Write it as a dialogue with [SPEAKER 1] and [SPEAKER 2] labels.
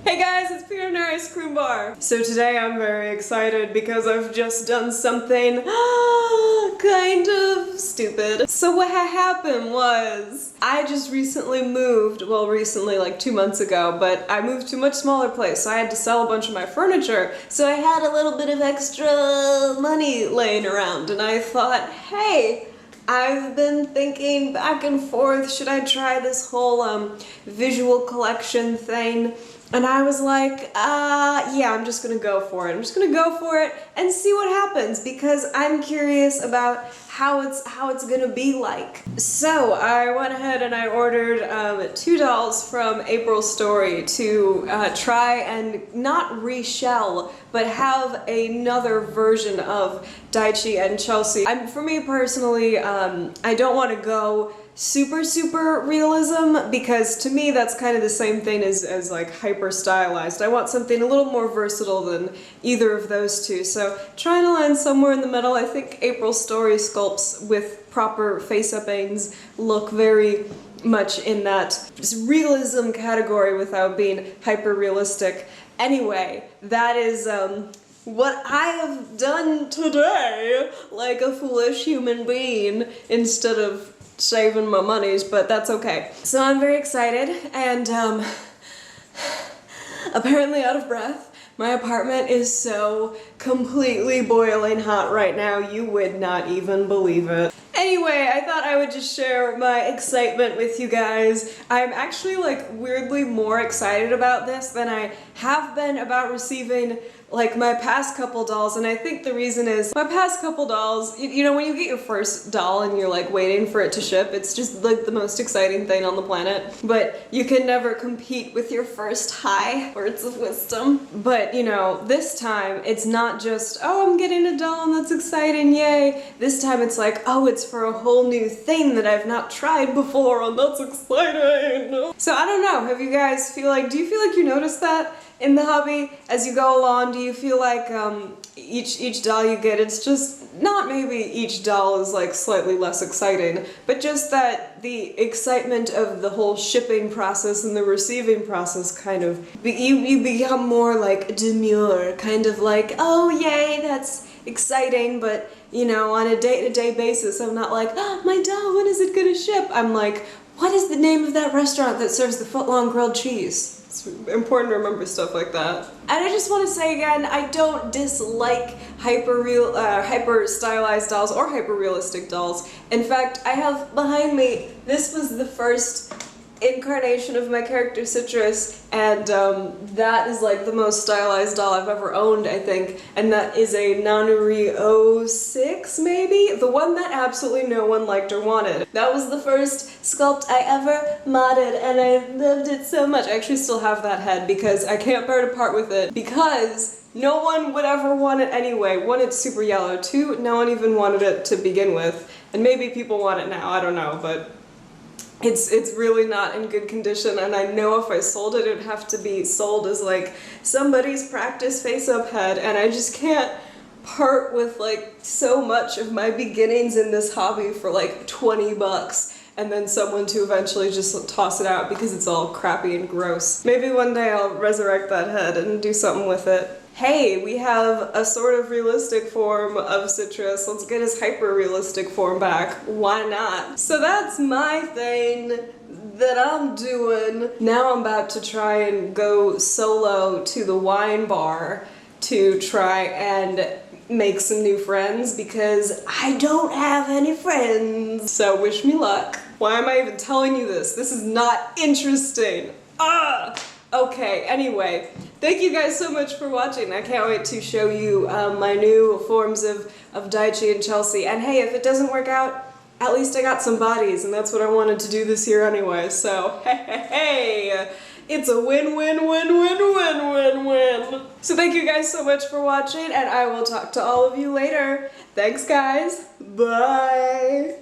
[SPEAKER 1] Hey guys, it's Peanut and Ice Cream Bar. So today I'm very excited because I've just done something kind of stupid. So what happened was, I just recently moved, well recently like 2 months ago, but I moved to a much smaller place, so I had to sell a bunch of my furniture. So I had a little bit of extra money laying around and I thought, hey, I've been thinking back and forth, should I try this whole visual collection thing? And I was like, yeah, I'm just gonna go for it. I'm just gonna go for it and see what happens because I'm curious about how it's gonna be like. So I went ahead and I ordered 2 dolls from April's Story to try and not reshell, but have another version of Daichi and Chelsea. For me personally, I don't want to go super realism because to me that's kind of the same thing as like hyper stylized. I want something a little more versatile than either of those two. So trying to land somewhere in the middle. I think April's Story sculpts with proper face-uppings look very much in that realism category without being hyper realistic. Anyway, that is what I have done today, like a foolish human being, instead of saving my monies, but that's okay. So I'm very excited and apparently out of breath. My apartment is so completely boiling hot right now, you would not even believe it. Anyway, I thought I would just share my excitement with you guys. I'm actually like weirdly more excited about this than I have been about receiving like my past couple dolls, and I think the reason is my past couple dolls, you know when you get your first doll and you're like waiting for it to ship, it's just like the most exciting thing on the planet, but you can never compete with your first high words of wisdom. But you know, this time it's not just, oh, I'm getting a doll and that's exciting, yay. This time it's like, oh, it's for a whole new thing that I've not tried before and that's exciting. So I don't know, do you feel like you notice that in the hobby as you go along? Do you feel like each doll you get, it's just not maybe each doll is like slightly less exciting, but just that the excitement of the whole shipping process and the receiving process kind of, you become more like demure, kind of like, oh yay, that's exciting, but you know, on a day-to-day basis, I'm not like, oh, my doll, when is it gonna ship? I'm like, what is the name of that restaurant that serves the foot-long grilled cheese? It's important to remember stuff like that. And I just want to say again, I don't dislike hyper stylized dolls or hyper realistic dolls. In fact, I have behind me, this was the first incarnation of my character Citrus, and that is like the most stylized doll I've ever owned, I think, and that is a Nanuri 06 maybe? The one that absolutely no one liked or wanted. That was the first sculpt I ever modded and I loved it so much. I actually still have that head because I can't bear to part with it because no one would ever want it anyway. One, it's super yellow. Two, no one even wanted it to begin with, and maybe people want it now, I don't know, but it's really not in good condition, and I know if I sold it, it'd have to be sold as like somebody's practice face-up head, and I just can't part with like so much of my beginnings in this hobby for like 20 bucks and then someone to eventually just toss it out because it's all crappy and gross. Maybe one day I'll resurrect that head and do something with it. Hey, we have a sort of realistic form of Citrus. Let's get his hyper-realistic form back. Why not? So that's my thing that I'm doing. Now I'm about to try and go solo to the wine bar to try and make some new friends because I don't have any friends. So wish me luck. Why am I even telling you this? This is not interesting. Okay, anyway, thank you guys so much for watching. I can't wait to show you my new forms of Daichi and Chelsea. And hey, if it doesn't work out, at least I got some bodies, and that's what I wanted to do this year anyway. So, hey, it's a win-win-win-win-win-win-win. So thank you guys so much for watching, and I will talk to all of you later. Thanks, guys. Bye.